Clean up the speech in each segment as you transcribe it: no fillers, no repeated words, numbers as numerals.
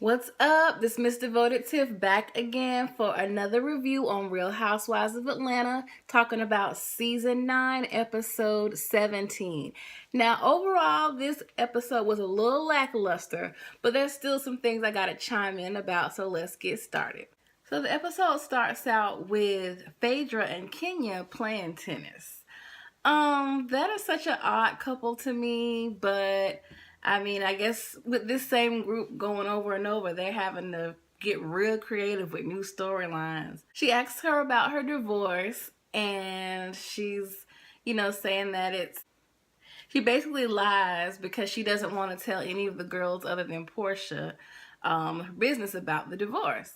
What's up? This Miss Devoted Tiff back again for another review on Real Housewives of Atlanta, talking about season 9, episode 17. Now, overall, this episode was a little lackluster, but there's still some things I gotta chime in about, so let's get started. So the episode starts out with Phaedra and Kenya playing tennis. That is such an odd couple to me, but I mean, I guess with this same group going over and over, they're having to get real creative with new storylines. She asks her about her divorce, and she's, saying that she basically lies because she doesn't want to tell any of the girls other than Portia her business about the divorce.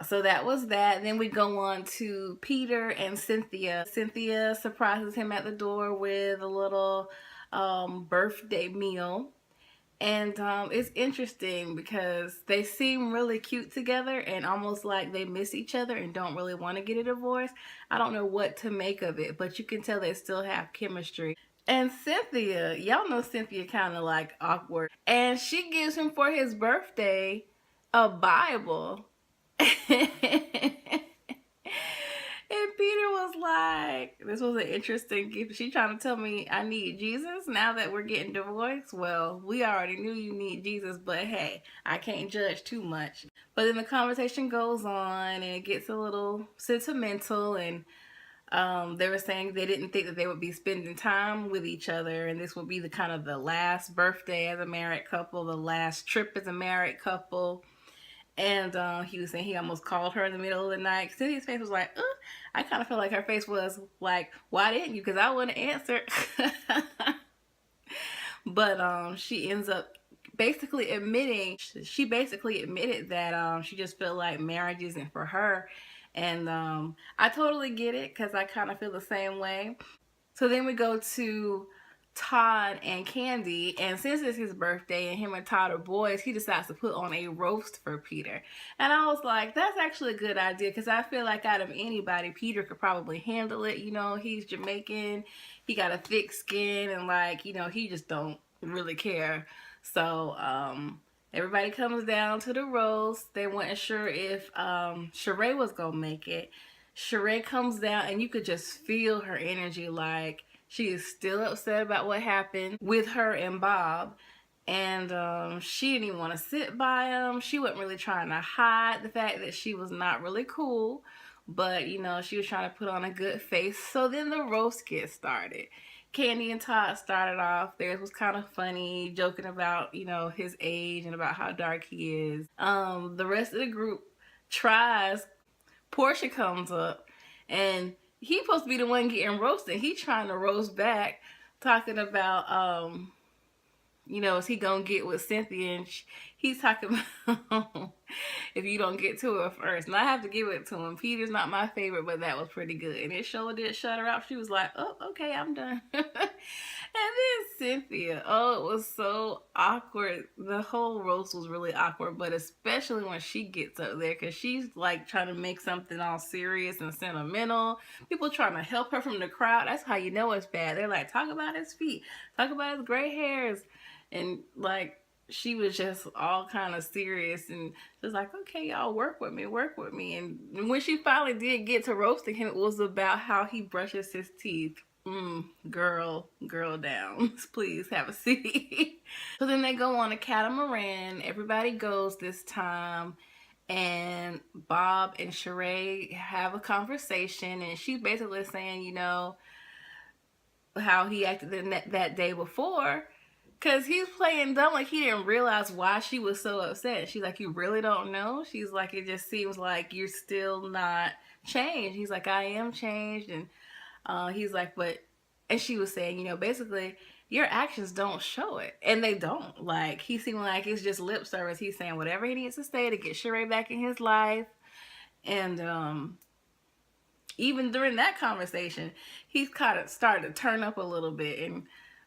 So that was that. Then we go on to Peter and Cynthia. Cynthia surprises him at the door with a little birthday meal. And it's interesting because they seem really cute together and almost like they miss each other and don't really want to get a divorce. I don't know what to make of it, but you can tell they still have chemistry. And Cynthia, y'all know Cynthia kind of like awkward. And she gives him for his birthday a Bible. And Peter was like, this was an interesting gift. She trying to tell me I need Jesus now that we're getting divorced? Well, we already knew you need Jesus, but hey, I can't judge too much. But then the conversation goes on and it gets a little sentimental, and they were saying they didn't think that they would be spending time with each other, and this would be the kind of the last birthday as a married couple, the last trip as a married couple. And he was saying he almost called her in the middle of the night. Cynthia's face was like, I kind of felt like her face was like, why didn't you? Because I wouldn't answer. But she ends up basically admitting, she basically admitted that she just felt like marriage isn't for her. And I totally get it because I kind of feel the same way. So then we go to Todd and Candy, and since it's his birthday and him and Todd are boys, he decides to put on a roast for Peter. And I was like, that's actually a good idea, because I feel like out of anybody, Peter could probably handle it. He's Jamaican, he got a thick skin, and like, he just don't really care. So everybody comes down to the roast. They weren't sure if Sheree was gonna make it. Sheree comes down and you could just feel her energy, like she is still upset about what happened with her and Bob. And she didn't even want to sit by him. She wasn't really trying to hide the fact that she was not really cool. But, she was trying to put on a good face. So then the roast gets started. Candy and Todd started off. Theirs was kind of funny, joking about, his age and about how dark he is. The rest of the group tries. Portia comes up, and he's supposed to be the one getting roasted. He's trying to roast back, talking about, is he gonna get with Cynthia? And he's talking about if you don't get to her first. And I have to give it to him. Peter's not my favorite, but that was pretty good. And it sure did shut her up. She was like, oh, okay, I'm done. And then Cynthia, oh, it was so awkward. The whole roast was really awkward, but especially when she gets up there, because she's like trying to make something all serious and sentimental. People trying to help her from the crowd. That's how you know it's bad. They're like, talk about his feet, talk about his gray hairs. And like, she was just all kind of serious and just like, okay, y'all, work with me. And when she finally did get to roasting him, it was about how he brushes his teeth. Girl down. Please have a seat. So then they go on a catamaran. Everybody goes this time, and Bob and Sheree have a conversation, and she's basically saying, how he acted that day before. Because he's playing dumb, like he didn't realize why she was so upset. She's like, you really don't know? She's like, it just seems like you're still not changed. He's like, I am changed. And he's like, and she was saying, basically, your actions don't show it. And they don't. Like, he seemed like it's just lip service. He's saying whatever he needs to say to get Sheree back in his life. And even during that conversation, he's kind of started to turn up a little bit. And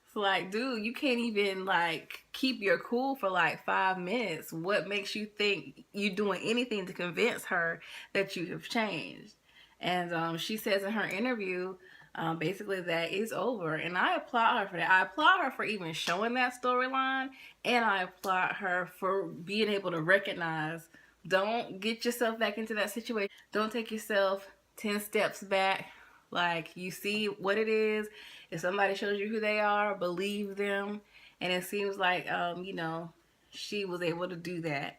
it's like, dude, you can't even like keep your cool for like 5 minutes. What makes you think you're doing anything to convince her that you have changed? And she says in her interview, Basically that is over, and I applaud her for that. I applaud her for even showing that storyline, and I applaud her for being able to recognize, don't get yourself back into that situation. Don't take yourself 10 steps back. Like, you see what it is. If somebody shows you who they are, believe them. And it seems like she was able to do that.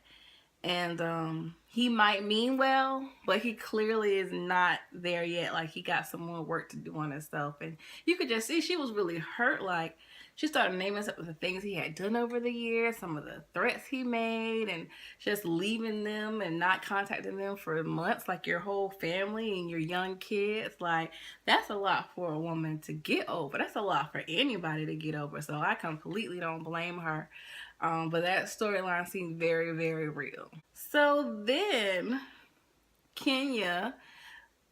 And he might mean well, but he clearly is not there yet. Like, he got some more work to do on himself. And you could just see she was really hurt. Like, she started naming some of the things he had done over the years, some of the threats he made, and just leaving them and not contacting them for months, like your whole family and your young kids. Like, that's a lot for a woman to get over. That's a lot for anybody to get over. So I completely don't blame her. But that storyline seemed very, very real. So then Kenya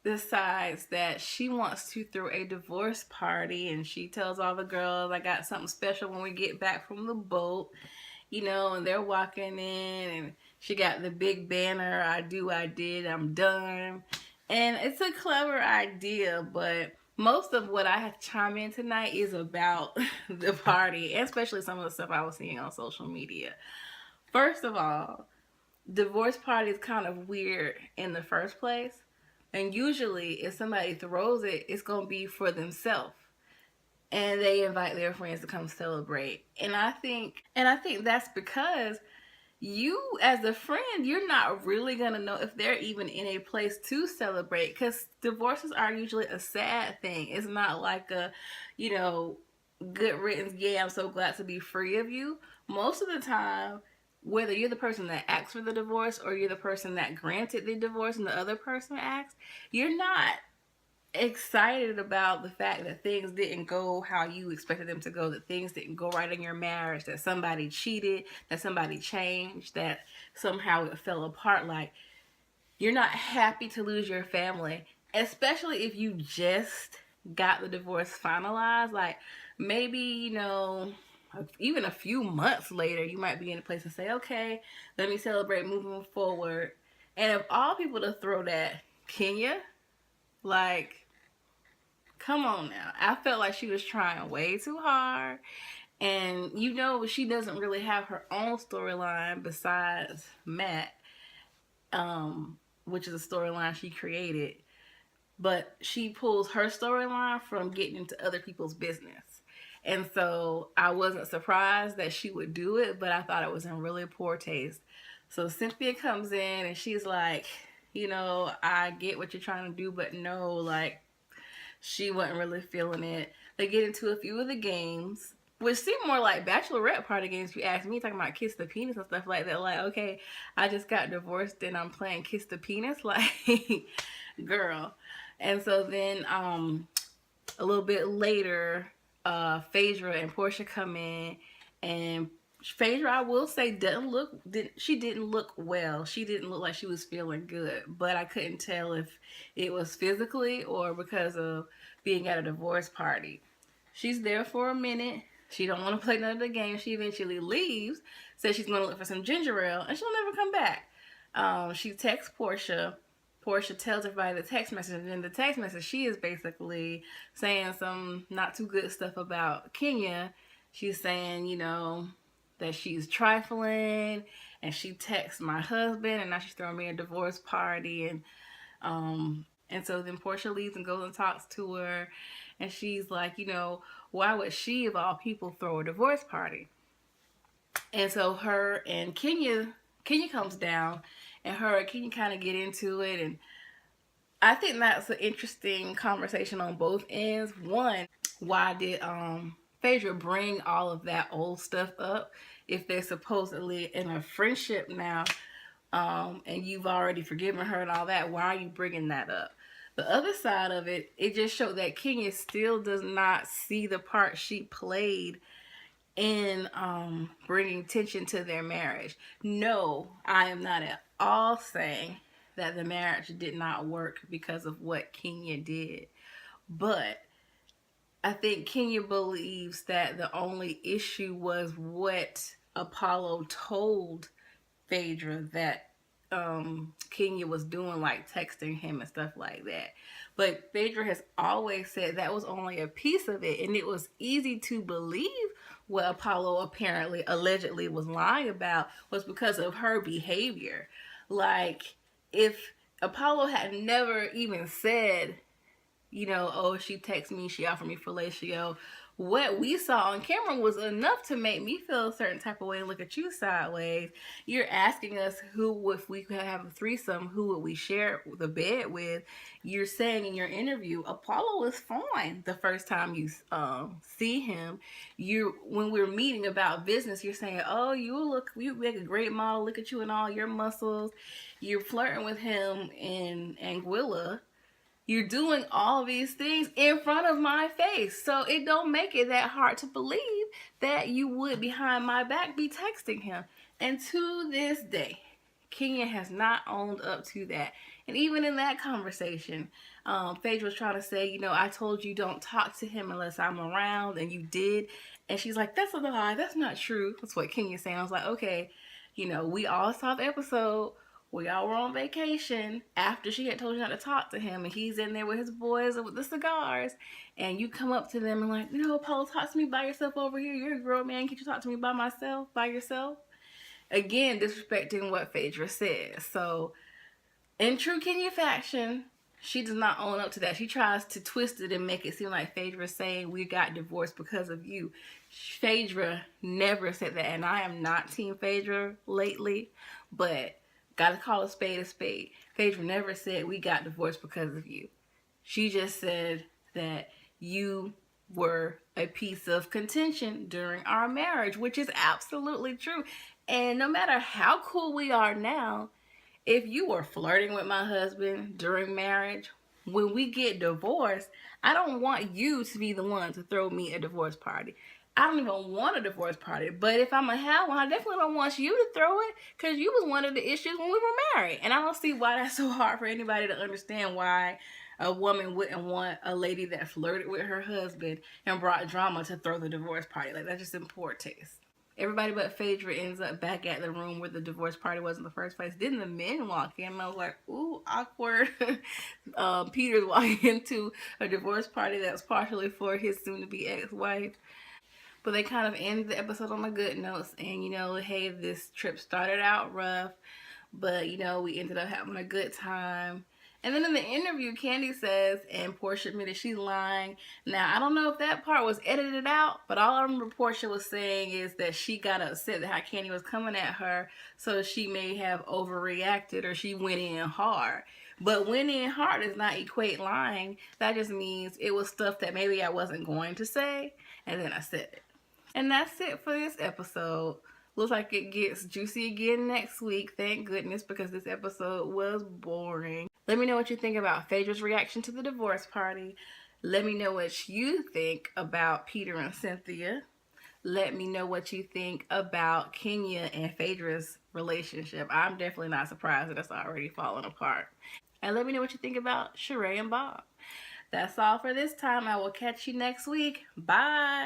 decides that she wants to throw a divorce party, and she tells all the girls, I got something special when we get back from the boat, and they're walking in, and she got the big banner, I do, I did, I'm done. And it's a clever idea, but most of what I have to chime in tonight is about the party, especially some of the stuff I was seeing on social media. First of all, divorce party is kind of weird in the first place. And usually if somebody throws it, it's going to be for themselves. And they invite their friends to come celebrate. And I think that's because you, as a friend, you're not really going to know if they're even in a place to celebrate, because divorces are usually a sad thing. It's not like a, good riddance, yeah, I'm so glad to be free of you. Most of the time, whether you're the person that asked for the divorce or you're the person that granted the divorce and the other person asked, you're not excited about the fact that things didn't go how you expected them to go, that things didn't go right in your marriage, that somebody cheated, that somebody changed, that somehow it fell apart. Like, you're not happy to lose your family, especially if you just got the divorce finalized. Like, maybe, even a few months later, you might be in a place to say, okay, let me celebrate moving forward. And of all people to throw that, Kenya, like, come on now. I felt like she was trying way too hard. And she doesn't really have her own storyline besides Matt, which is a storyline she created. But she pulls her storyline from getting into other people's business. And so I wasn't surprised that she would do it, but I thought it was in really poor taste. So Cynthia comes in and she's like, I get what you're trying to do, but no, like, she wasn't really feeling it. They get into a few of the games, which seem more like bachelorette party games, if you ask me, talking about Kiss the Penis and stuff like that. Like, okay, I just got divorced and I'm playing Kiss the Penis. Like, girl. And so then a little bit later, Phaedra and Portia come in, and Phaedra, I will say, didn't look well. She didn't look like she was feeling good, but I couldn't tell if it was physically or because of being at a divorce party. She's there for a minute. She don't want to play none of the games. She eventually leaves, says she's going to look for some ginger ale, and she'll never come back. She texts Portia. Portia tells everybody the text message, and in the text message, she is basically saying some not too good stuff about Kenya. She's saying, that she's trifling, and she texts my husband, and now she's throwing me a divorce party, and so then Portia leaves and goes and talks to her, and she's like, why would she, of all people, throw a divorce party? And so her and Kenya comes down, and her and Kenya kind of get into it, and I think that's an interesting conversation on both ends. One, why did Phaedra bring all of that old stuff up if they're supposedly in a friendship now, and you've already forgiven her and all that? Why are you bringing that up? The other side of it, it just showed that Kenya still does not see the part she played in bringing tension to their marriage. No, I am not at all saying that the marriage did not work because of what Kenya did, but I think Kenya believes that the only issue was what Apollo told Phaedra, that Kenya was doing, like texting him and stuff like that. But Phaedra has always said that was only a piece of it, and it was easy to believe what Apollo apparently allegedly was lying about was because of her behavior. Like, if Apollo had never even said, oh, she texted me, she offered me fellatio, what we saw on camera was enough to make me feel a certain type of way and look at you sideways. You're asking us who, if we could have a threesome, who would we share the bed with? You're saying in your interview, Apollo is fine the first time you see him. When we're meeting about business, you're saying, oh, you make a great model, look at you and all your muscles. You're flirting with him in Anguilla. You're doing all these things in front of my face. So it don't make it that hard to believe that you would, behind my back, be texting him. And to this day, Kenya has not owned up to that. And even in that conversation, Phaedra was trying to say, I told you don't talk to him unless I'm around, and you did. And she's like, that's a lie. That's not true. That's what Kenya's saying. I was like, okay, we all saw the episode. We all were on vacation after she had told you not to talk to him, and he's in there with his boys with the cigars, and you come up to them and like, Apollo, talk to me by yourself over here. You're a grown man. Can't you talk to me by yourself? Again, disrespecting what Phaedra says. So, in true Kenya fashion, she does not own up to that. She tries to twist it and make it seem like Phaedra is saying we got divorced because of you. Phaedra never said that, and I am not Team Phaedra lately, but gotta call a spade a spade. Phaedra never said we got divorced because of you. She just said that you were a piece of contention during our marriage, which is absolutely true. And no matter how cool we are now, if you were flirting with my husband during marriage, when we get divorced, I don't want you to be the one to throw me a divorce party. I don't even want a divorce party, but if I'm gonna have one, I definitely don't want you to throw it, because you was one of the issues when we were married. And I don't see why that's so hard for anybody to understand, why a woman wouldn't want a lady that flirted with her husband and brought drama to throw the divorce party. Like, that's just in poor taste. Everybody but Phaedra ends up back at the room where the divorce party was in the first place. Then the men walk in, and I was like, ooh, awkward. Peter's walking into a divorce party that's partially for his soon-to-be ex-wife. But they kind of end the episode on a good note, and hey, this trip started out rough, but we ended up having a good time. And then in the interview, Candy says, and Portia admitted she's lying. Now, I don't know if that part was edited out, but all I remember Portia was saying is that she got upset that how Candy was coming at her, so she may have overreacted, or she went in hard. But went in hard does not equate lying. That just means it was stuff that maybe I wasn't going to say, and then I said it. And that's it for this episode. Looks like it gets juicy again next week. Thank goodness, because this episode was boring. Let me know what you think about Phaedra's reaction to the divorce party. Let me know what you think about Peter and Cynthia. Let me know what you think about Kenya and Phaedra's relationship. I'm definitely not surprised that it's already falling apart. And let me know what you think about Sheree and Bob. That's all for this time. I will catch you next week. Bye.